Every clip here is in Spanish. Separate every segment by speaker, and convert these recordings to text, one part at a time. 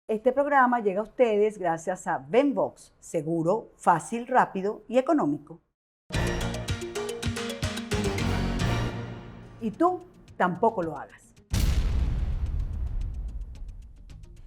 Speaker 1: Este programa llega a ustedes gracias a Venbox, seguro, fácil, rápido y económico. Y tú tampoco lo hagas.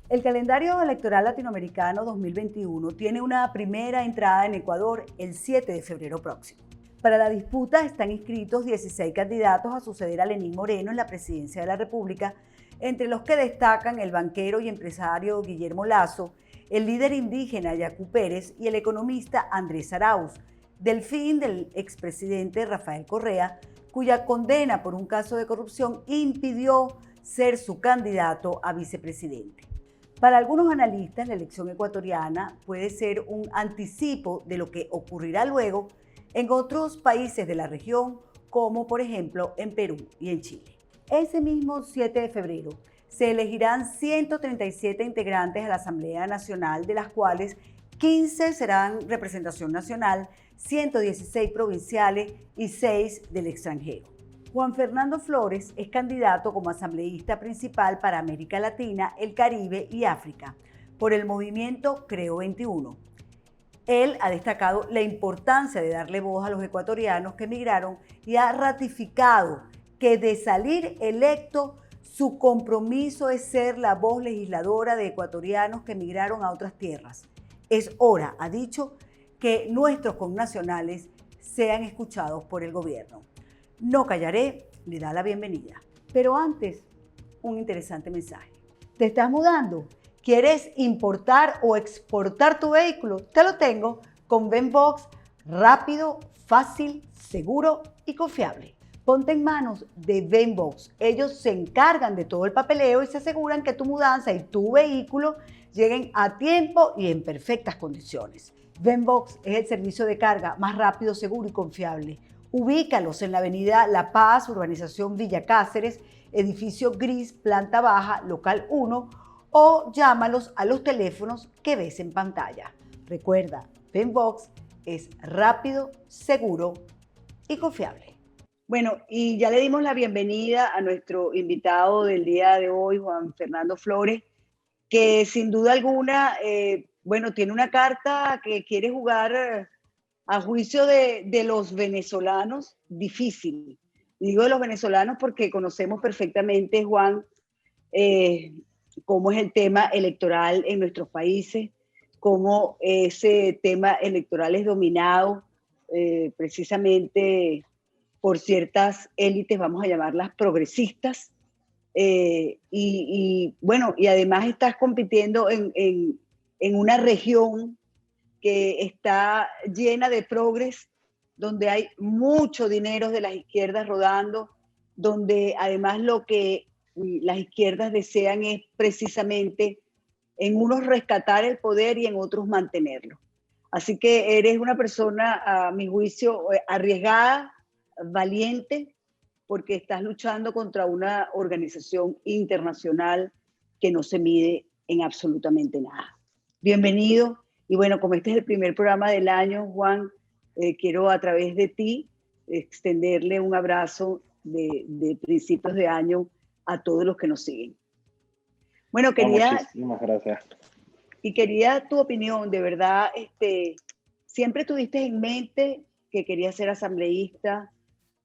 Speaker 1: El calendario electoral latinoamericano 2021 tiene una primera entrada en Ecuador el 7 de febrero próximo. Para la disputa están inscritos 16 candidatos a suceder a Lenín Moreno en la presidencia de la República, entre los que destacan el banquero y empresario Guillermo Lasso, el líder indígena Yacu Pérez y el economista Andrés Arauz, delfín del expresidente Rafael Correa, cuya condena por un caso de corrupción impidió ser su candidato a vicepresidente. Para algunos analistas, la elección ecuatoriana puede ser un anticipo de lo que ocurrirá luego en otros países de la región, como por ejemplo en Perú y en Chile. Ese mismo 7 de febrero se elegirán 137 integrantes a la Asamblea Nacional, de las cuales 15 serán representación nacional, 116 provinciales y 6 del extranjero. Juan Fernando Flores es candidato como asambleísta principal para América Latina, el Caribe y África por el movimiento Creo 21. Él ha destacado la importancia de darle voz a los ecuatorianos que emigraron y ha ratificado que de salir electo, su compromiso es ser la voz legisladora de ecuatorianos que emigraron a otras tierras. Es hora, ha dicho, que nuestros connacionales sean escuchados por el gobierno. No callaré, le da la bienvenida. Pero antes, un interesante mensaje. ¿Te estás mudando? ¿Quieres importar o exportar tu vehículo? Te lo tengo con Venbox, rápido, fácil, seguro y confiable. Ponte en manos de Venbox. Ellos se encargan de todo el papeleo y se aseguran que tu mudanza y tu vehículo lleguen a tiempo y en perfectas condiciones. Venbox es el servicio de carga más rápido, seguro y confiable. Ubícalos en la avenida La Paz, urbanización Villa Cáceres, edificio gris, planta baja, local 1, o llámalos a los teléfonos que ves en pantalla. Recuerda, Venbox es rápido, seguro y confiable. Bueno, y ya le dimos la bienvenida a nuestro invitado del día de hoy, Juan Fernando Flores, que sin duda alguna, tiene una carta que quiere jugar a juicio de los venezolanos, difícil. Digo de los venezolanos porque conocemos perfectamente, Juan, cómo es el tema electoral en nuestros países, cómo ese tema electoral es dominado precisamente por ciertas élites, vamos a llamarlas progresistas, y además estás compitiendo en una región que está llena de progres, donde hay mucho dinero de las izquierdas rodando, donde además lo que las izquierdas desean es precisamente en unos rescatar el poder y en otros mantenerlo. Así que eres una persona, a mi juicio, arriesgada, valiente, porque estás luchando contra una organización internacional que no se mide en absolutamente nada. Bienvenido. Y bueno, como este es el primer programa del año, Juan, quiero a través de ti extenderle un abrazo de principios de año a todos los que nos siguen. Bueno,
Speaker 2: Muchísimas gracias.
Speaker 1: Y quería tu opinión, de verdad, ¿siempre tuviste en mente que querías ser asambleísta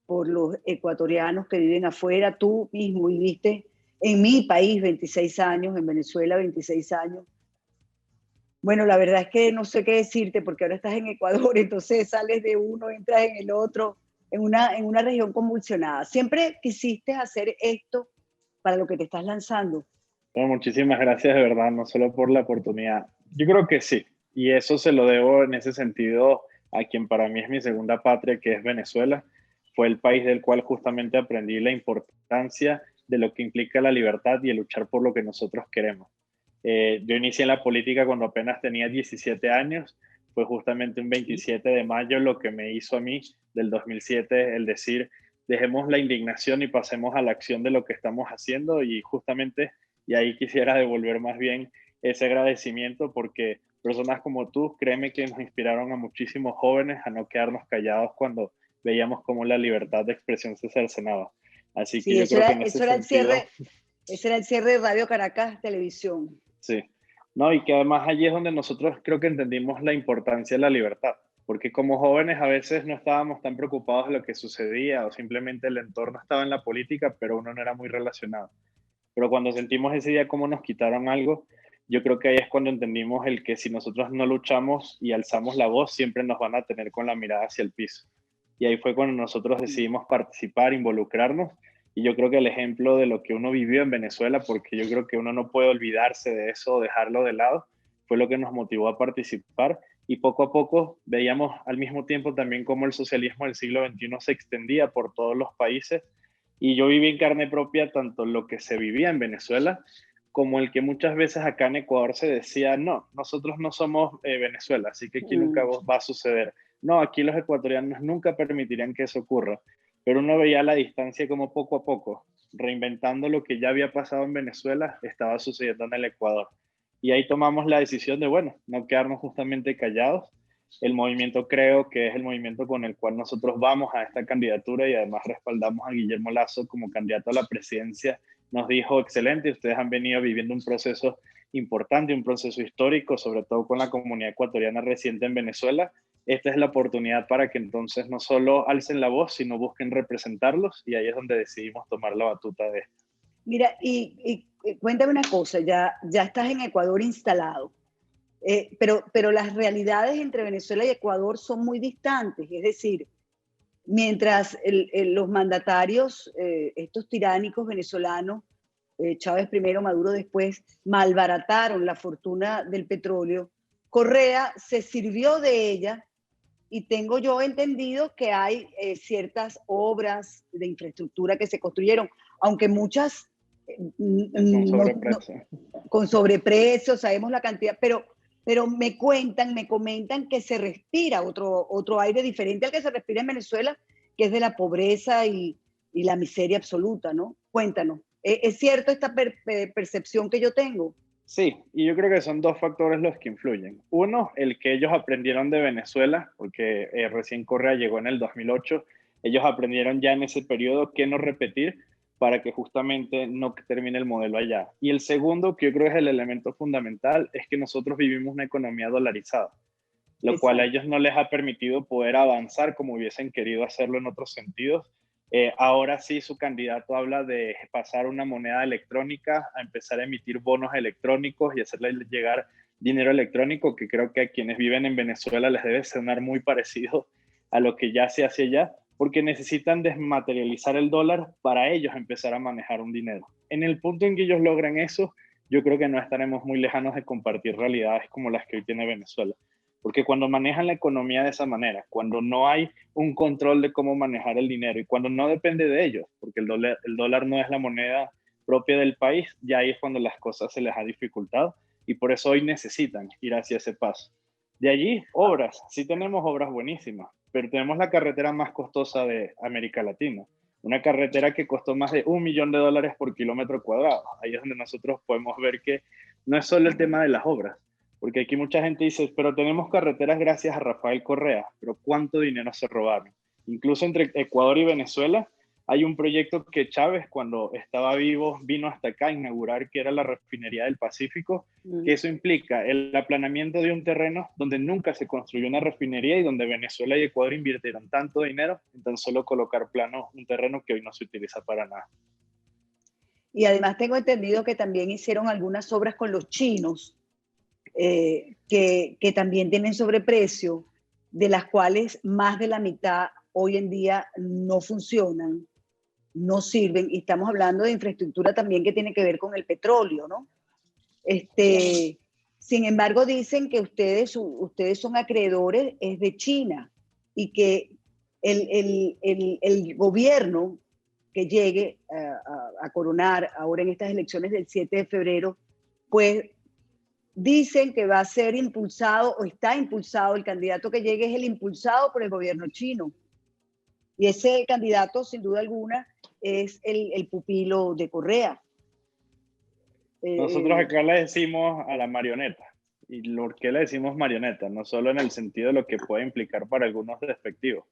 Speaker 1: por los ecuatorianos que viven afuera? Tú mismo viviste en mi país 26 años, en Venezuela 26 años. Bueno, la verdad es que no sé qué decirte porque ahora estás en Ecuador, entonces sales de uno, entras en el otro, en una región convulsionada. ¿Siempre quisiste hacer esto para lo que te estás lanzando?
Speaker 2: Bueno, muchísimas gracias de verdad, no solo por la oportunidad. Yo creo que sí, y eso se lo debo en ese sentido a quien para mí es mi segunda patria, que es Venezuela. Fue el país del cual justamente aprendí la importancia de lo que implica la libertad y el luchar por lo que nosotros queremos. Yo inicié en la política cuando apenas tenía 17 años. Fue justamente un 27 de mayo lo que me hizo a mí del 2007 el decir, dejemos la indignación y pasemos a la acción de lo que estamos haciendo, y justamente, y ahí quisiera devolver más bien ese agradecimiento, porque personas como tú, créeme que nos inspiraron a muchísimos jóvenes a no quedarnos callados cuando veíamos cómo la libertad de expresión se cercenaba. Así que
Speaker 1: Sí,
Speaker 2: yo creo que en ese
Speaker 1: eso era
Speaker 2: sentido...
Speaker 1: ese era el cierre de Radio Caracas Televisión.
Speaker 2: Sí, ¿no? Y que además allí es donde nosotros creo que entendimos la importancia de la libertad, porque como jóvenes a veces no estábamos tan preocupados de lo que sucedía o simplemente el entorno estaba en la política, pero uno no era muy relacionado. Pero cuando sentimos ese día como nos quitaron algo, yo creo que ahí es cuando entendimos el que si nosotros no luchamos y alzamos la voz, siempre nos van a tener con la mirada hacia el piso. Y ahí fue cuando nosotros decidimos participar, involucrarnos. Y yo creo que el ejemplo de lo que uno vivió en Venezuela, porque yo creo que uno no puede olvidarse de eso o dejarlo de lado, fue lo que nos motivó a participar. Y poco a poco veíamos al mismo tiempo también cómo el socialismo del siglo XXI se extendía por todos los países y yo viví en carne propia tanto lo que se vivía en Venezuela como el que muchas veces acá en Ecuador se decía, no, nosotros no somos Venezuela, así que aquí nunca
Speaker 1: Mm.
Speaker 2: va a suceder. No, aquí los ecuatorianos nunca permitirían que eso ocurra. Pero uno veía a la distancia como poco a poco, reinventando lo que ya había pasado en Venezuela, estaba sucediendo en el Ecuador. Y ahí tomamos la decisión de, bueno, no quedarnos justamente callados. El movimiento creo que es el movimiento con el cual nosotros vamos a esta candidatura y además respaldamos a Guillermo Lazo como candidato a la presidencia. Nos dijo, excelente, ustedes han venido viviendo un proceso importante, un proceso histórico, sobre todo con la comunidad ecuatoriana reciente en Venezuela. Esta es la oportunidad para que entonces no solo alcen la voz, sino busquen representarlos y ahí es donde decidimos tomar la batuta de esto.
Speaker 1: Mira, cuéntame una cosa, ya estás en Ecuador instalado, pero las realidades entre Venezuela y Ecuador son muy distantes, es decir, mientras los mandatarios, estos tiránicos venezolanos, Chávez primero, Maduro después, malbarataron la fortuna del petróleo, Correa se sirvió de ella y tengo yo entendido que hay ciertas obras de infraestructura que se construyeron, aunque muchas
Speaker 2: Con
Speaker 1: no,
Speaker 2: sobreprecio.
Speaker 1: con sobreprecios, sabemos la cantidad, pero me cuentan, me comentan que se respira otro aire diferente al que se respira en Venezuela, que es de la pobreza y la miseria absoluta, ¿no? Cuéntanos, ¿es cierto esta percepción que yo tengo?
Speaker 2: Sí, y yo creo que son dos factores los que influyen. Uno, el que ellos aprendieron de Venezuela, porque recién Correa llegó en el 2008, ellos aprendieron ya en ese periodo qué no repetir para que justamente no termine el modelo allá. Y el segundo, que yo creo es el elemento fundamental, es que nosotros vivimos una economía dolarizada, lo cual a
Speaker 1: Exacto.
Speaker 2: ellos no les ha permitido poder avanzar como hubiesen querido hacerlo en otros sentidos. Ahora sí, su candidato habla de pasar una moneda electrónica a empezar a emitir bonos electrónicos y hacerle llegar dinero electrónico, que creo que a quienes viven en Venezuela les debe sonar muy parecido a lo que ya se hace allá, porque necesitan desmaterializar el dólar para ellos empezar a manejar un dinero. En el punto en que ellos logran eso, yo creo que no estaremos muy lejanos de compartir realidades como las que hoy tiene Venezuela. Porque cuando manejan la economía de esa manera, cuando no hay un control de cómo manejar el dinero y cuando no depende de ellos, porque el dólar no es la moneda propia del país, ya ahí es cuando las cosas se les ha dificultado y por eso hoy necesitan ir hacia ese paso. De allí, obras, sí tenemos obras buenísimas, pero tenemos la carretera más costosa de América Latina, una carretera que costó más de $1 millón por kilómetro cuadrado. Ahí es donde nosotros podemos ver que no es solo el tema de las obras, porque aquí mucha gente dice, pero tenemos carreteras gracias a Rafael Correa, pero ¿cuánto dinero se robaron? Incluso entre Ecuador y Venezuela hay un proyecto que Chávez, cuando estaba vivo, vino hasta acá a inaugurar, que era la refinería del Pacífico, que
Speaker 1: Mm.
Speaker 2: eso implica el aplanamiento de un terreno donde nunca se construyó una refinería y donde Venezuela y Ecuador invirtieron tanto dinero en tan solo colocar plano un terreno que hoy no se utiliza para nada.
Speaker 1: Y además tengo entendido que también hicieron algunas obras con los chinos, que también tienen sobreprecio, de las cuales más de la mitad hoy en día no funcionan, no sirven, y estamos hablando de infraestructura también que tiene que ver con el petróleo, ¿no?
Speaker 2: Efectivamente.
Speaker 1: Este, sin embargo, dicen que ustedes son acreedores es de China y que el gobierno que llegue a coronar ahora en estas elecciones del 7 de febrero, pues dicen que va a ser impulsado o está impulsado, el candidato que llegue es el impulsado por el gobierno chino. Y ese candidato, sin duda alguna, es el pupilo de Correa.
Speaker 2: Nosotros
Speaker 1: Eh,
Speaker 2: acá le decimos a la marioneta. ¿Y por qué le decimos marioneta? No solo en el sentido de lo que puede implicar para algunos despectivos.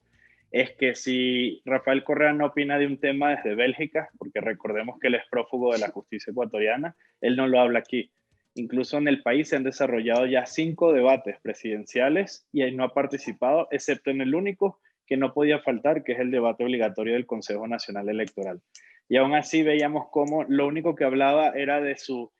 Speaker 2: Es que si Rafael Correa no opina de un tema desde Bélgica, porque recordemos que él es prófugo de la justicia ecuatoriana, él no lo habla aquí. Incluso en el país se han desarrollado ya 5 debates presidenciales y ahí no ha participado, excepto en el único que no podía faltar, que es el debate obligatorio del Consejo Nacional Electoral. Y aún así veíamos cómo lo único que hablaba era de su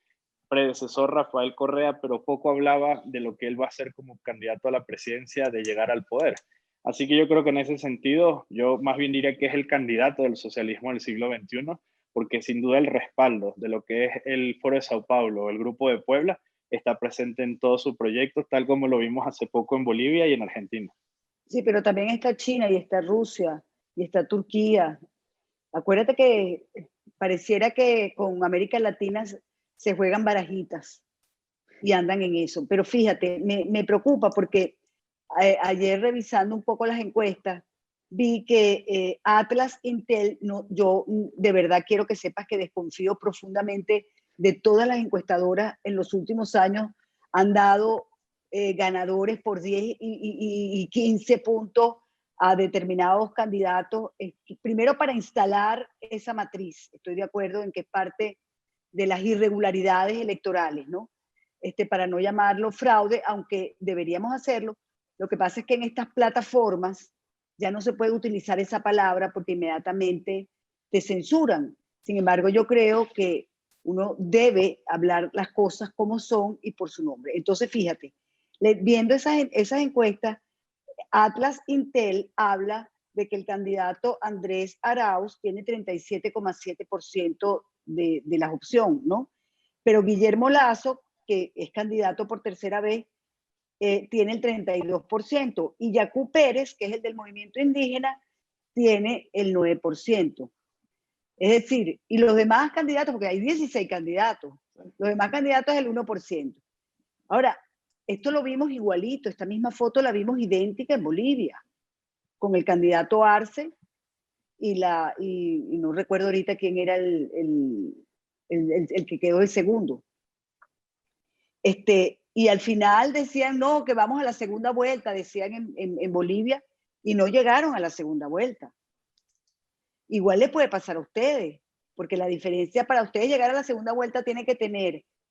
Speaker 2: predecesor Rafael Correa, pero poco hablaba de lo que él va a hacer como candidato a la presidencia de llegar al poder. Así que yo creo que en ese sentido, yo más bien diría que es el candidato del socialismo del siglo XXI, porque sin duda el respaldo de lo que es el Foro de Sao Paulo o el Grupo de Puebla está presente en todos sus proyectos, tal como lo vimos hace poco en Bolivia y en Argentina.
Speaker 1: Sí, pero también está China y está Rusia y está Turquía. Acuérdate que pareciera que con América Latina se juegan barajitas y andan en eso. Pero fíjate, me preocupa porque ayer revisando un poco las encuestas, vi que Atlas Intel, no, yo de verdad quiero que sepas que desconfío profundamente de todas las encuestadoras en los últimos años, han dado ganadores por 10 y 15 puntos a determinados candidatos, primero para instalar esa matriz, estoy de acuerdo en que es parte de las irregularidades electorales, ¿no? Para no llamarlo fraude, aunque deberíamos hacerlo. Lo que pasa es que en estas plataformas ya no se puede utilizar esa palabra porque inmediatamente te censuran. Sin embargo, yo creo que uno debe hablar las cosas como son y por su nombre. Entonces, fíjate, viendo esas encuestas, Atlas Intel habla de que el candidato Andrés Arauz tiene 37,7% de la opción, ¿no? Pero Guillermo Lazo, que es candidato por tercera vez, tiene el 32%, y Yacú Pérez, que es el del movimiento indígena, tiene el 9%. Es decir, y los demás candidatos, porque hay 16 candidatos, los demás candidatos es el 1%. Ahora, esto lo vimos igualito, esta misma foto la vimos idéntica en Bolivia, con el candidato Arce y no recuerdo ahorita quién era el que quedó de segundo. Y al final decían, no, que vamos a la segunda vuelta, decían en Bolivia, y no llegaron a la segunda vuelta. Igual le puede pasar a ustedes, porque la diferencia para ustedes llegar a la segunda vuelta tiene que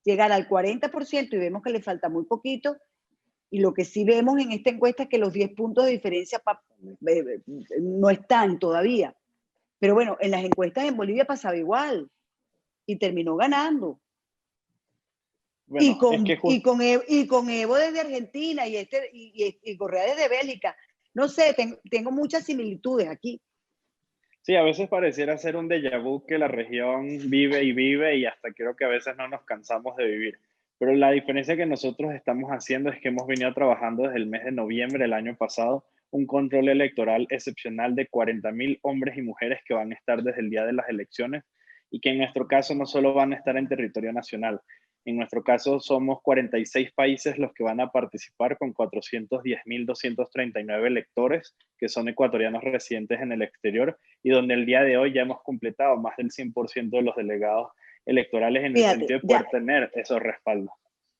Speaker 1: llegar al 40%, y vemos que le falta muy poquito, y lo que sí vemos en esta encuesta es que los 10 puntos de diferencia no están todavía. Pero bueno, en las encuestas en Bolivia pasaba igual, y terminó ganando. Bueno, y con Evo desde Argentina y Correa desde Bélgica. No sé, tengo muchas similitudes aquí.
Speaker 2: Sí, a veces pareciera ser un déjà vu que la región vive y hasta creo que a veces no nos cansamos de vivir. Pero la diferencia que nosotros estamos haciendo es que hemos venido trabajando desde el mes de noviembre del año pasado un control electoral excepcional de 40.000 hombres y mujeres que van a estar desde el día de las elecciones y que en nuestro caso no solo van a estar en territorio nacional. En nuestro caso somos 46 países los que van a participar con 410.239 electores que son ecuatorianos residentes en el exterior y donde el día de hoy ya hemos completado más del 100% de los delegados electorales en el sentido de poder tener esos respaldos.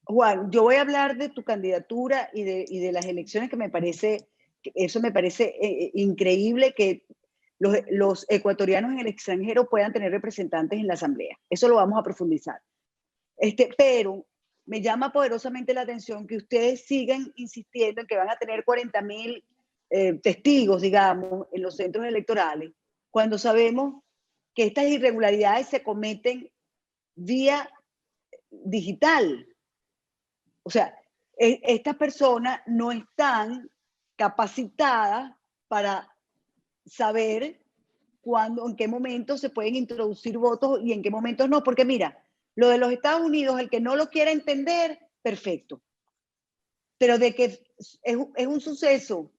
Speaker 1: Juan, yo voy a hablar de tu candidatura y de las elecciones que me parece increíble que los ecuatorianos en el extranjero puedan tener representantes en la asamblea. Eso lo vamos a profundizar. Pero me llama poderosamente la atención que ustedes sigan insistiendo en que van a tener 40.000 testigos, digamos, en los centros electorales, cuando sabemos que estas irregularidades se cometen vía digital. O sea, estas personas no están capacitadas para saber cuándo, en qué momentos se pueden introducir votos y en qué momentos no, porque mira, lo de los Estados Unidos, el que no lo quiera entender, perfecto. Pero de que es un suceso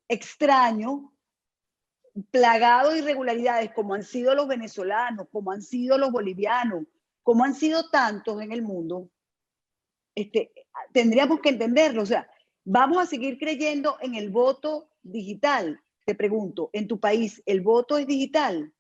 Speaker 1: extraño, plagado de irregularidades, como han sido los venezolanos, como han sido los bolivianos, como han sido tantos en el mundo, tendríamos que entenderlo. O sea, vamos a seguir creyendo en el voto digital. Te pregunto, ¿en tu país el voto es digital?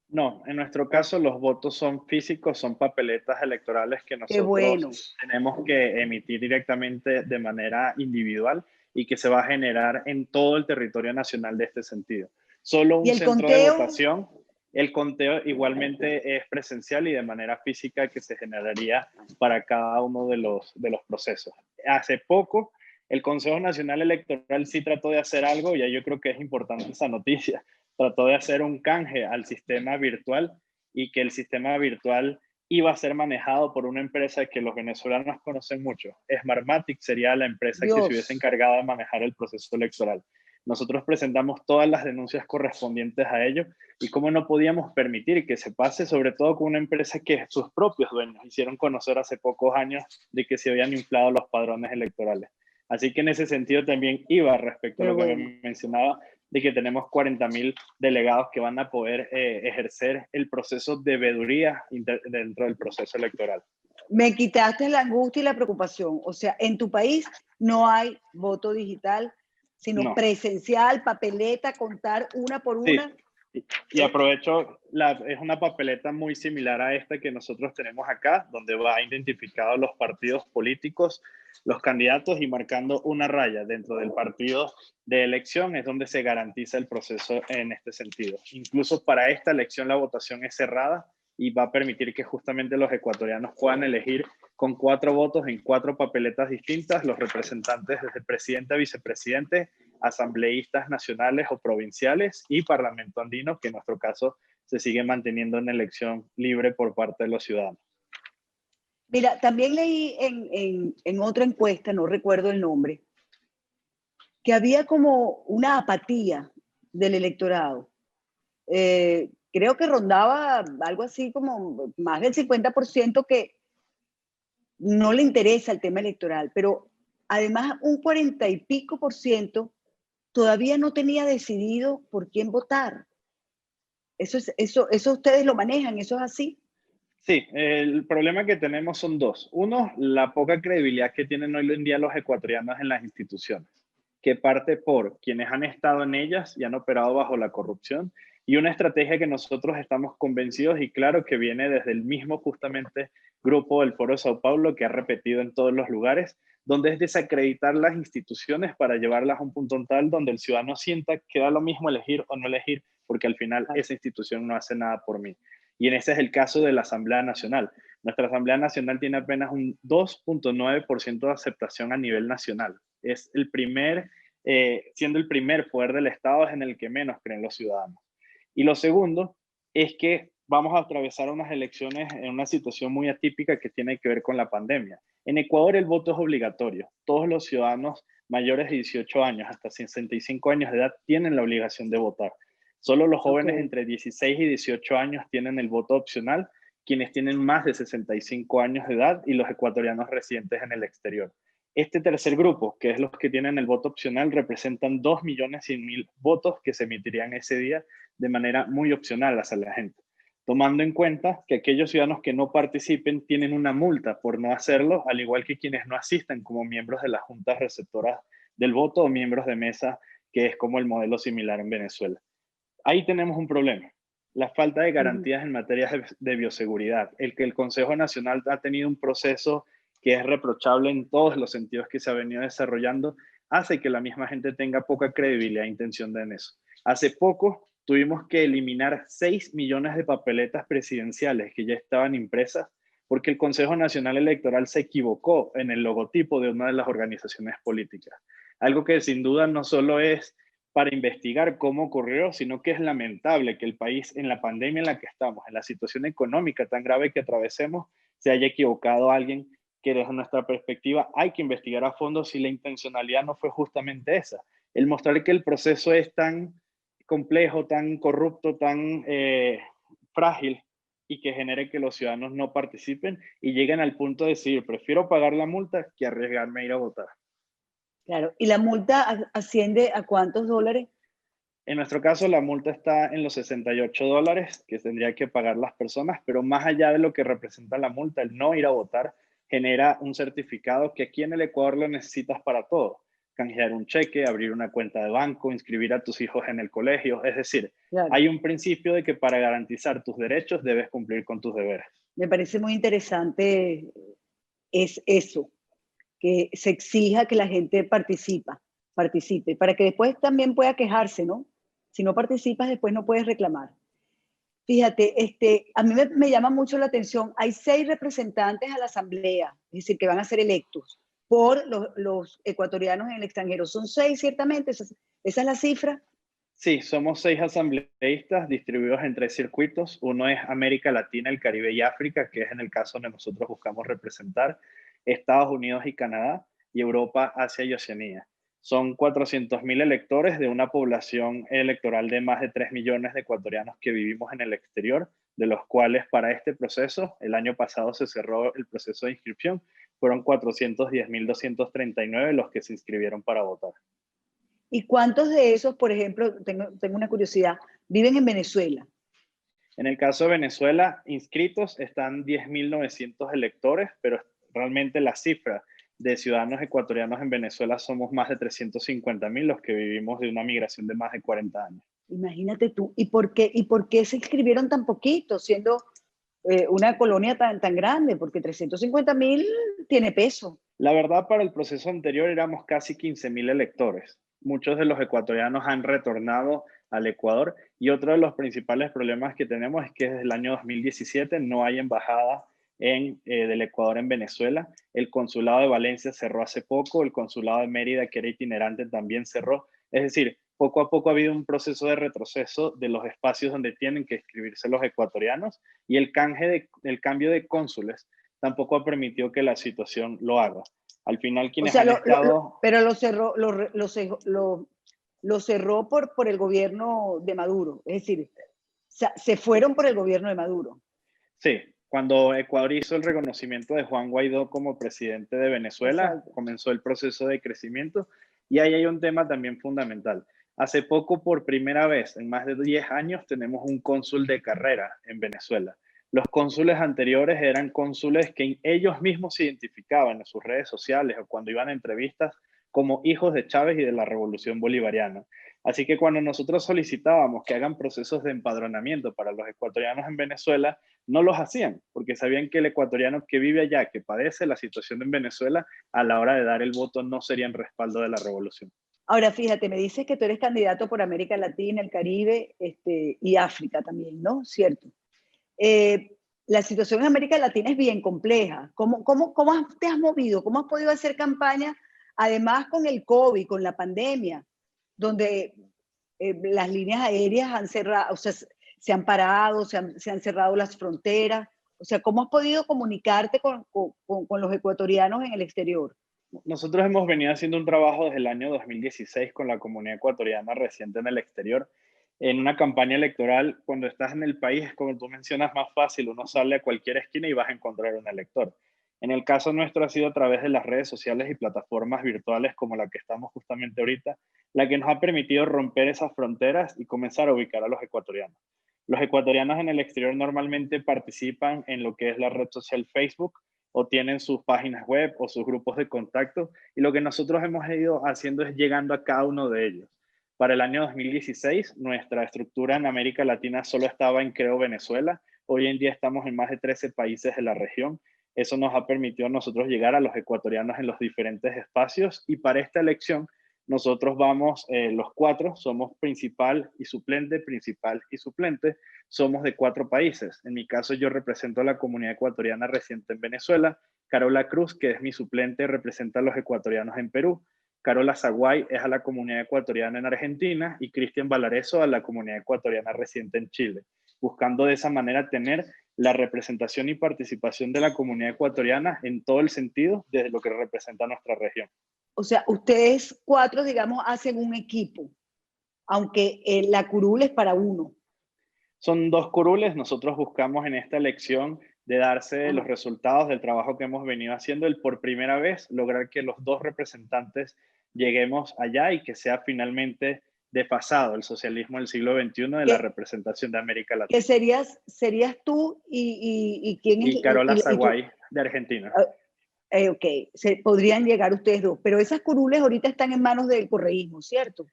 Speaker 2: No, en nuestro caso los votos son físicos, son papeletas electorales que nosotros tenemos que emitir directamente de manera individual y que se va a generar en todo el territorio nacional de este sentido. Solo un centro de votación El conteo igualmente es presencial y de manera física que se generaría para cada uno de los procesos. Hace poco, el Consejo Nacional Electoral sí trató de hacer algo, y yo creo que es importante esa noticia, trató de hacer un canje al sistema virtual y que el sistema virtual iba a ser manejado por una empresa que los venezolanos conocen mucho. Smartmatic sería la empresa que se hubiese
Speaker 1: Dios,
Speaker 2: encargado de manejar el proceso electoral. Nosotros presentamos todas las denuncias correspondientes a ello y cómo no podíamos permitir que se pase, sobre todo con una empresa que sus propios dueños hicieron conocer hace pocos años de que se habían inflado los padrones electorales. Así que en ese sentido también iba respecto a
Speaker 1: qué
Speaker 2: lo que
Speaker 1: bueno.
Speaker 2: me mencionaba, de que tenemos 40.000 delegados que van a poder ejercer el proceso de veeduría dentro del proceso electoral.
Speaker 1: Me quitaste la angustia y la preocupación. O sea, en tu país no hay voto digital, sino
Speaker 2: No,
Speaker 1: presencial, papeleta, contar una por
Speaker 2: sí,
Speaker 1: una.
Speaker 2: y aprovecho, es una papeleta muy similar a esta que nosotros tenemos acá, donde va identificado los partidos políticos, los candidatos y marcando una raya dentro del partido de elección es donde se garantiza el proceso en este sentido. Incluso para esta elección la votación es cerrada y va a permitir que justamente los ecuatorianos puedan elegir con 4 votos en 4 papeletas distintas los representantes desde presidente a vicepresidente, asambleístas nacionales o provinciales y parlamento andino, que en nuestro caso se sigue manteniendo en elección libre por parte de los ciudadanos.
Speaker 1: Mira, también leí en otra encuesta, no recuerdo el nombre, que había como una apatía del electorado. Creo que rondaba algo así como más del 50% que no le interesa el tema electoral, pero además un 40 y pico por ciento todavía no tenía decidido por quién votar. Eso ustedes lo manejan, eso es así.
Speaker 2: Sí, el problema que tenemos son dos. Uno, la poca credibilidad que tienen hoy en día los ecuatorianos en las instituciones, que parte por quienes han estado en ellas y han operado bajo la corrupción, y una estrategia que nosotros estamos convencidos y claro que viene desde el mismo justamente grupo del Foro de Sao Paulo que ha repetido en todos los lugares, donde es desacreditar las instituciones para llevarlas a un punto tal donde el ciudadano sienta que da lo mismo elegir o no elegir, porque al final esa institución no hace nada por mí. Y en ese es el caso de la Asamblea Nacional. Nuestra Asamblea Nacional tiene apenas un 2.9% de aceptación a nivel nacional. Es el primer, siendo el primer poder del Estado, es en el que menos creen los ciudadanos. Y lo segundo es que vamos a atravesar unas elecciones en una situación muy atípica que tiene que ver con la pandemia. En Ecuador el voto es obligatorio. Todos los ciudadanos mayores de 18 años hasta 65 años de edad tienen la obligación de votar. Solo los jóvenes
Speaker 1: Okay.
Speaker 2: entre 16 y 18 años tienen el voto opcional, quienes tienen más de 65 años de edad y los ecuatorianos residentes en el exterior. Este tercer grupo, que es los que tienen el voto opcional, representan 2.100.000 votos que se emitirían ese día de manera muy opcional hacia la gente, tomando en cuenta que aquellos ciudadanos que no participen tienen una multa por no hacerlo, al igual que quienes no asistan como miembros de las juntas receptoras del voto o miembros de mesa, que es como el modelo similar en Venezuela. Ahí tenemos un problema, la falta de garantías en materia de bioseguridad, el que el Consejo Nacional ha tenido un proceso que es reprochable en todos los sentidos que se ha venido desarrollando, hace que la misma gente tenga poca credibilidad e intención en eso. Hace poco tuvimos que eliminar 6 millones de papeletas presidenciales que ya estaban impresas porque el Consejo Nacional Electoral se equivocó en el logotipo de una de las organizaciones políticas. Algo que sin duda no solo es para investigar cómo ocurrió, sino que es lamentable que el país, en la pandemia en la que estamos, en la situación económica tan grave que atravesemos, se haya equivocado alguien que desde nuestra perspectiva hay que investigar a fondo si la intencionalidad no fue justamente esa. El mostrar que el proceso es tan complejo, tan corrupto, tan frágil y que genere que los ciudadanos no participen y lleguen al punto de decir, prefiero pagar la multa que arriesgarme a ir a votar.
Speaker 1: Claro. ¿Y la multa asciende a cuántos dólares?
Speaker 2: En nuestro caso, la multa está en los $68 que tendría que pagar las personas, pero más allá de lo que representa la multa, el no ir a votar genera un certificado que aquí en el Ecuador lo necesitas para todo. Canjear un cheque, abrir una cuenta de banco, inscribir a tus hijos en el colegio. Es decir,
Speaker 1: Claro.
Speaker 2: hay un principio de que para garantizar tus derechos debes cumplir con tus deberes.
Speaker 1: Me parece muy interesante es eso, que se exija que la gente participe, para que después también pueda quejarse, ¿no? Si no participas, después no puedes reclamar. Fíjate, a mí me llama mucho la atención, hay 6 representantes a la Asamblea, es decir, que van a ser electos por los ecuatorianos en el extranjero. ¿Son 6 ciertamente? ¿Esa es la cifra?
Speaker 2: Sí, somos 6 asambleístas distribuidos en 3 circuitos. Uno es América Latina, el Caribe y África, que es en el caso donde nosotros buscamos representar, Estados Unidos y Canadá, y Europa, Asia y Oceanía. Son 400.000 electores de una población electoral de más de 3 millones de ecuatorianos que vivimos en el exterior, de los cuales para este proceso, el año pasado se cerró el proceso de inscripción, fueron 410.239 los que se inscribieron para votar.
Speaker 1: ¿Y cuántos de esos, por ejemplo, tengo una curiosidad, viven en Venezuela?
Speaker 2: En el caso de Venezuela, inscritos están 10.900 electores, pero realmente la cifra de ciudadanos ecuatorianos en Venezuela somos más de 350.000 los que vivimos de una migración de más de 40 años.
Speaker 1: Imagínate tú, ¿y por qué se inscribieron tan poquitos, siendo una colonia tan grande? Porque 350.000 tiene peso.
Speaker 2: La verdad, para el proceso anterior éramos casi 15.000 electores. Muchos de los ecuatorianos han retornado al Ecuador y otro de los principales problemas que tenemos es que desde el año 2017 no hay embajada del Ecuador en Venezuela. El consulado de Valencia cerró hace poco, el consulado de Mérida, que era itinerante, también cerró. Es decir, poco a poco ha habido un proceso de retroceso de los espacios donde tienen que inscribirse los ecuatorianos y el cambio de cónsules tampoco ha permitido que la situación lo haga. Al final,
Speaker 1: O
Speaker 2: quienes
Speaker 1: sea,
Speaker 2: han estado...
Speaker 1: pero lo cerró por el gobierno de Maduro. Es decir, se fueron por el gobierno de Maduro.
Speaker 2: Sí, cuando Ecuador hizo el reconocimiento de Juan Guaidó como presidente de Venezuela,
Speaker 1: Exacto.
Speaker 2: comenzó el proceso de crecimiento y ahí hay un tema también fundamental. Hace poco, por primera vez en más de 10 años, tenemos un cónsul de carrera en Venezuela. Los cónsules anteriores eran cónsules que ellos mismos se identificaban en sus redes sociales o cuando iban a entrevistas como hijos de Chávez y de la Revolución Bolivariana. Así que cuando nosotros solicitábamos que hagan procesos de empadronamiento para los ecuatorianos en Venezuela, no los hacían, porque sabían que el ecuatoriano que vive allá, que padece la situación en Venezuela, a la hora de dar el voto no sería en respaldo de la revolución.
Speaker 1: Ahora, fíjate, me dices que tú eres candidato por América Latina, el Caribe, y África también, ¿no? ¿Cierto? La situación en América Latina es bien compleja. ¿Cómo te has movido? ¿Cómo has podido hacer campaña? Además, con el COVID, con la pandemia, donde las líneas aéreas han cerrado, o sea, se han parado, se han cerrado las fronteras. O sea, ¿cómo has podido comunicarte con los ecuatorianos en el exterior?
Speaker 2: Nosotros hemos venido haciendo un trabajo desde el año 2016 con la comunidad ecuatoriana residente en el exterior. En una campaña electoral, cuando estás en el país, como tú mencionas, más fácil, uno sale a cualquier esquina y vas a encontrar un elector. En el caso nuestro ha sido a través de las redes sociales y plataformas virtuales como la que estamos justamente ahorita, la que nos ha permitido romper esas fronteras y comenzar a ubicar a los ecuatorianos. Los ecuatorianos en el exterior normalmente participan en lo que es la red social Facebook o tienen sus páginas web o sus grupos de contacto y lo que nosotros hemos ido haciendo es llegando a cada uno de ellos. Para el año 2016, nuestra estructura en América Latina solo estaba en, creo, Venezuela. Hoy en día estamos en más de 13 países de la región. Eso nos ha permitido a nosotros llegar a los ecuatorianos en los diferentes espacios y para esta elección nosotros vamos, los 4, somos principal y suplente, somos de 4 países. En mi caso yo represento a la comunidad ecuatoriana residente en Venezuela, Carola Cruz, que es mi suplente, representa a los ecuatorianos en Perú, Carola Zaguay es a la comunidad ecuatoriana en Argentina y Cristian Valareso a la comunidad ecuatoriana residente en Chile, buscando de esa manera tener la representación y participación de la comunidad ecuatoriana en todo el sentido desde lo que representa nuestra región.
Speaker 1: O sea, ustedes 4, digamos, hacen un equipo, aunque la curul es para uno.
Speaker 2: Son 2 curules, nosotros buscamos en esta elección de darse los
Speaker 1: Ajá.
Speaker 2: resultados del trabajo que hemos venido haciendo, el por primera vez lograr que los 2 representantes lleguemos allá y que sea finalmente desfasado el socialismo del siglo XXI de la
Speaker 1: ¿Qué,
Speaker 2: representación de América
Speaker 1: qué
Speaker 2: Latina.
Speaker 1: serías tú y quién es,
Speaker 2: Y Carola
Speaker 1: y tú?
Speaker 2: Zaguay de Argentina.
Speaker 1: Ok, podrían llegar ustedes 2, pero esas curules ahorita están en manos del correísmo, ¿cierto?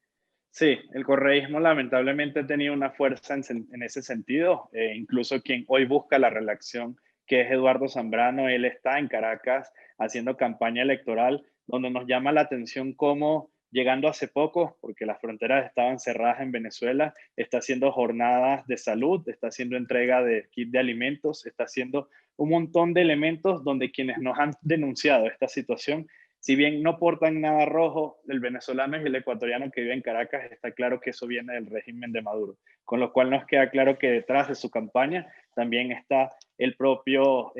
Speaker 2: Sí, el correísmo lamentablemente ha tenido una fuerza en ese sentido. Incluso quien hoy busca la reelección, que es Eduardo Zambrano, él está en Caracas haciendo campaña electoral, donde nos llama la atención cómo llegando hace poco, porque las fronteras estaban cerradas en Venezuela, está haciendo jornadas de salud, está haciendo entrega de kit de alimentos, está haciendo un montón de elementos donde quienes nos han denunciado esta situación, si bien no portan nada rojo, el venezolano y el ecuatoriano que vive en Caracas, está claro que eso viene del régimen de Maduro, con lo cual nos queda claro que detrás de su campaña también está el propio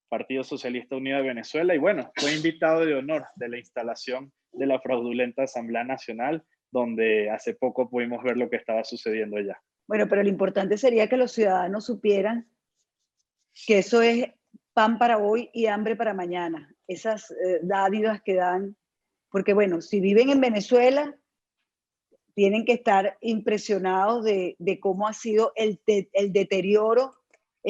Speaker 2: Partido Socialista Unido de Venezuela, y bueno, fue invitado de honor de la instalación de la fraudulenta Asamblea Nacional, donde hace poco pudimos ver lo que estaba sucediendo allá.
Speaker 1: Bueno, pero lo importante sería que los ciudadanos supieran que eso es pan para hoy y hambre para mañana. Esas dádivas que dan, porque bueno, si viven en Venezuela, tienen que estar impresionados de cómo ha sido el deterioro,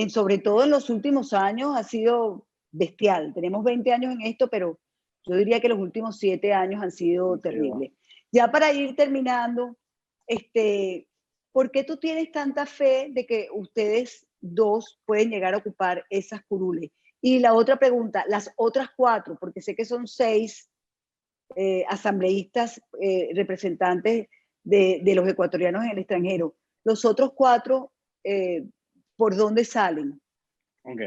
Speaker 1: sobre todo en los últimos años, ha sido bestial. Tenemos 20 años en esto, pero yo diría que los últimos 7 años han sido terribles. Ya para ir terminando, ¿por qué tú tienes tanta fe de que ustedes dos pueden llegar a ocupar esas curules? Y la otra pregunta, las otras 4, porque sé que son 6 asambleístas representantes de los ecuatorianos en el extranjero. Los otros 4, ¿por dónde salen?
Speaker 2: Ok.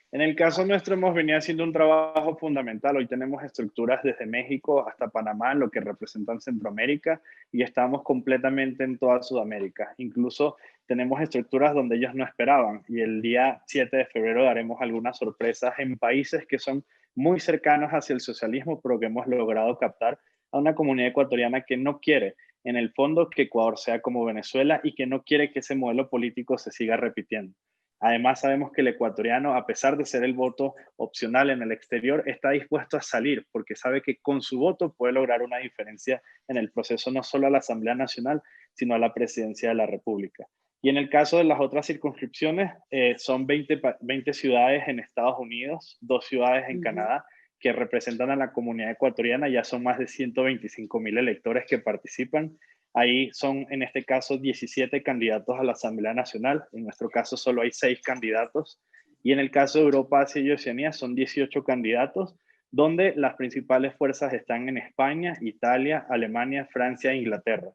Speaker 2: En el caso nuestro hemos venido haciendo un trabajo fundamental. Hoy tenemos estructuras desde México hasta Panamá, lo que representan Centroamérica, y estamos completamente en toda Sudamérica. Incluso tenemos estructuras donde ellos no esperaban, y el día 7 de febrero daremos algunas sorpresas en países que son muy cercanos hacia el socialismo, pero que hemos logrado captar a una comunidad ecuatoriana que no quiere, en el fondo, que Ecuador sea como Venezuela y que no quiere que ese modelo político se siga repitiendo. Además, sabemos que el ecuatoriano, a pesar de ser el voto opcional en el exterior, está dispuesto a salir porque sabe que con su voto puede lograr una diferencia en el proceso no solo a la Asamblea Nacional, sino a la presidencia de la República. Y en el caso de las otras circunscripciones, son 20 ciudades en Estados Unidos, 2 ciudades en Canadá, que representan a la comunidad ecuatoriana. Ya son más de 125,000 electores que participan. Ahí son, en este caso, 17 candidatos a la Asamblea Nacional. En nuestro caso solo hay 6 candidatos. Y en el caso de Europa, Asia y Oceanía son 18 candidatos, donde las principales fuerzas están en España, Italia, Alemania, Francia e Inglaterra.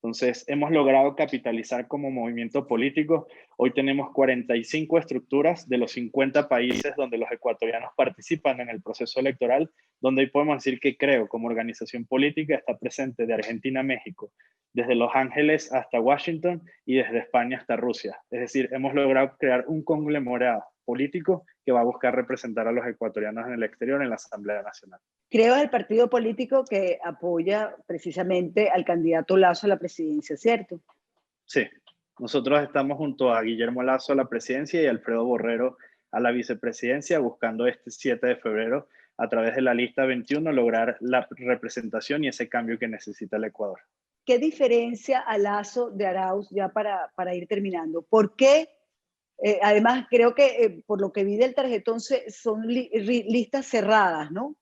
Speaker 2: Entonces, hemos logrado capitalizar como movimiento político. Hoy tenemos 45 estructuras de los 50 países donde los ecuatorianos participan en el proceso electoral, donde hoy podemos decir que Creo, como organización política, está presente de Argentina a México, desde Los Ángeles hasta Washington y desde España hasta Rusia. Es decir, hemos logrado crear un conglomerado político que va a buscar representar a los ecuatorianos en el exterior en la Asamblea Nacional.
Speaker 1: Creo es el partido político que apoya precisamente al candidato Lazo a la presidencia, ¿cierto?
Speaker 2: Sí, nosotros estamos junto a Guillermo Lazo a la presidencia y Alfredo Borrero a la vicepresidencia, buscando este 7 de febrero, a través de la lista 21, lograr la representación y ese cambio que necesita el Ecuador.
Speaker 1: ¿Qué diferencia a Lazo de Arauz, ya para ir terminando? ¿Por qué? Además, creo que por lo que vi del tarjetón son listas cerradas, ¿no?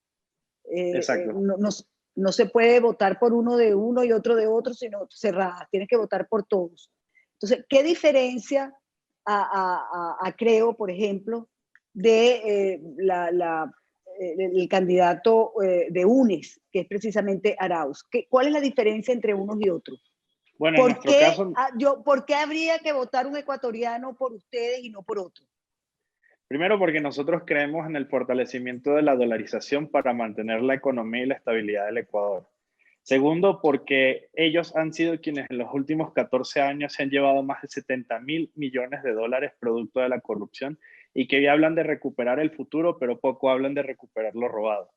Speaker 2: Exacto.
Speaker 1: No se puede votar por uno de uno y otro de otro, sino cerradas. Tienes que votar por todos. Entonces, ¿qué diferencia a Creo, por ejemplo, de el candidato de UNES, que es precisamente Arauz? ¿Cuál es la diferencia entre unos y otros?
Speaker 2: Bueno, en nuestro caso,
Speaker 1: ¿Por qué habría que votar un ecuatoriano por ustedes y no por otro?
Speaker 2: primero porque nosotros creemos en el fortalecimiento de la dolarización para mantener la economía y la estabilidad del Ecuador. Segundo, porque ellos han sido quienes en los últimos 14 años se han llevado más de 70,000 millones de dólares producto de la corrupción, y que ya hablan de recuperar el futuro, pero poco hablan de recuperar lo robado.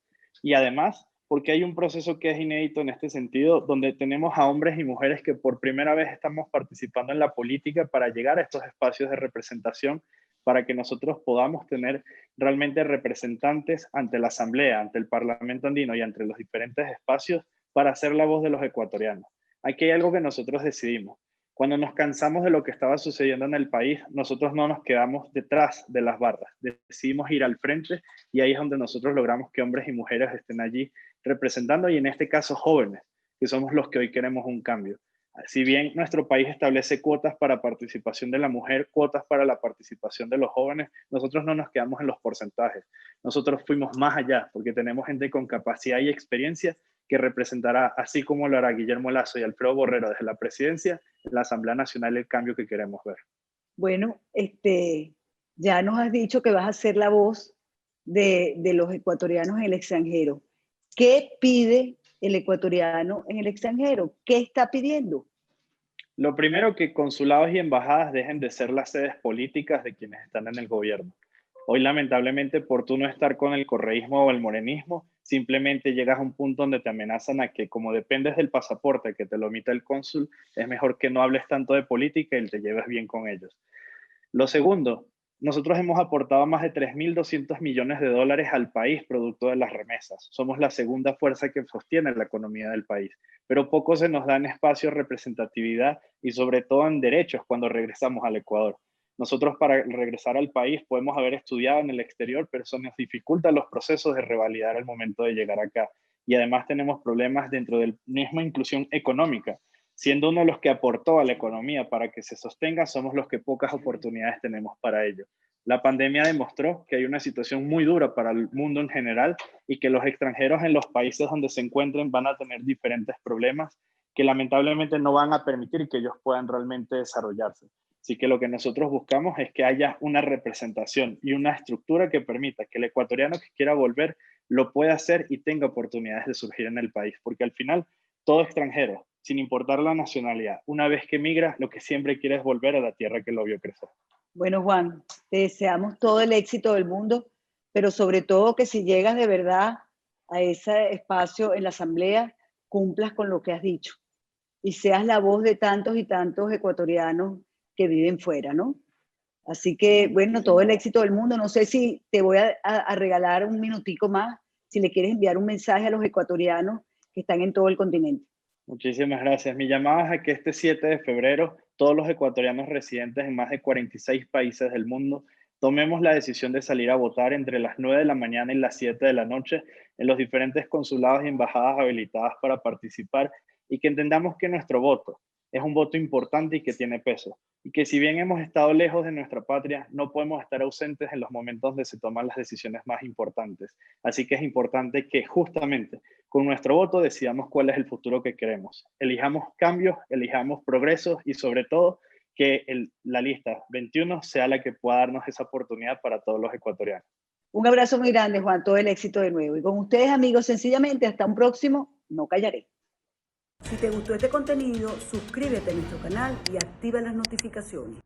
Speaker 2: Y además, porque hay un proceso que es inédito en este sentido, donde tenemos a hombres y mujeres que por primera vez estamos participando en la política para llegar a estos espacios de representación, para que nosotros podamos tener realmente representantes ante la Asamblea, ante el Parlamento andino y ante los diferentes espacios, para ser la voz de los ecuatorianos. Aquí hay algo que nosotros decidimos. Cuando nos cansamos de lo que estaba sucediendo en el país, nosotros no nos quedamos detrás de las barras, decidimos ir al frente, y ahí es donde nosotros logramos que hombres y mujeres estén allí representando, y en este caso jóvenes, que somos los que hoy queremos un cambio. Si bien nuestro país establece cuotas para participación de la mujer, cuotas para la participación de los jóvenes, nosotros no nos quedamos en los porcentajes. Nosotros fuimos más allá porque tenemos gente con capacidad y experiencia que representará, así como lo hará Guillermo Lasso y Alfredo Borrero desde la presidencia, la Asamblea Nacional el cambio que queremos ver.
Speaker 1: Bueno, ya nos has dicho que vas a ser la voz de los ecuatorianos en el extranjero. ¿Qué pide el ecuatoriano en el extranjero? ¿Qué está pidiendo?
Speaker 2: Lo primero, que consulados y embajadas dejen de ser las sedes políticas de quienes están en el gobierno. Hoy, lamentablemente, por tú no estar con el correísmo o el morenismo, simplemente llegas a un punto donde te amenazan a que, como dependes del pasaporte que te lo emita el cónsul, es mejor que no hables tanto de política y te lleves bien con ellos. Lo segundo, nosotros hemos aportado más de 3.200 millones de dólares al país producto de las remesas. Somos la segunda fuerza que sostiene la economía del país, pero poco se nos da en espacio, representatividad y sobre todo en derechos cuando regresamos al Ecuador. Nosotros, para regresar al país, podemos haber estudiado en el exterior, pero eso nos dificulta los procesos de revalidar al momento de llegar acá. Y además tenemos problemas dentro de la misma inclusión económica. Siendo uno de los que aportó a la economía para que se sostenga, somos los que pocas oportunidades tenemos para ello. La pandemia demostró que hay una situación muy dura para el mundo en general y que los extranjeros en los países donde se encuentren van a tener diferentes problemas que lamentablemente no van a permitir que ellos puedan realmente desarrollarse. Así que lo que nosotros buscamos es que haya una representación y una estructura que permita que el ecuatoriano que quiera volver lo pueda hacer y tenga oportunidades de surgir en el país, porque al final todo extranjero, sin importar la nacionalidad, una vez que migra, lo que siempre quiere es volver a la tierra que lo vio crecer.
Speaker 1: Bueno, Juan, te deseamos todo el éxito del mundo, pero sobre todo que si llegas de verdad a ese espacio en la asamblea, cumplas con lo que has dicho y seas la voz de tantos y tantos ecuatorianos que viven fuera, ¿no? Así que, bueno, todo el éxito del mundo. No sé si te voy a regalar un minutico más, si le quieres enviar un mensaje a los ecuatorianos que están en todo el continente.
Speaker 2: Muchísimas gracias. Mi llamada es a que este 7 de febrero todos los ecuatorianos residentes en más de 46 países del mundo tomemos la decisión de salir a votar entre las 9 de la mañana y las 7 de la noche en los diferentes consulados y embajadas habilitadas para participar, y que entendamos que nuestro voto es un voto importante y que tiene peso, y que si bien hemos estado lejos de nuestra patria, no podemos estar ausentes en los momentos donde se toman las decisiones más importantes. Así que es importante que justamente con nuestro voto decidamos cuál es el futuro que queremos. Elijamos cambios, elijamos progresos y sobre todo que la lista 21 sea la que pueda darnos esa oportunidad para todos los ecuatorianos.
Speaker 1: Un abrazo muy grande, Juan, todo el éxito de nuevo. Y con ustedes, amigos, sencillamente, hasta un próximo, no callaré. Si te gustó este contenido, suscríbete a nuestro canal y activa las notificaciones.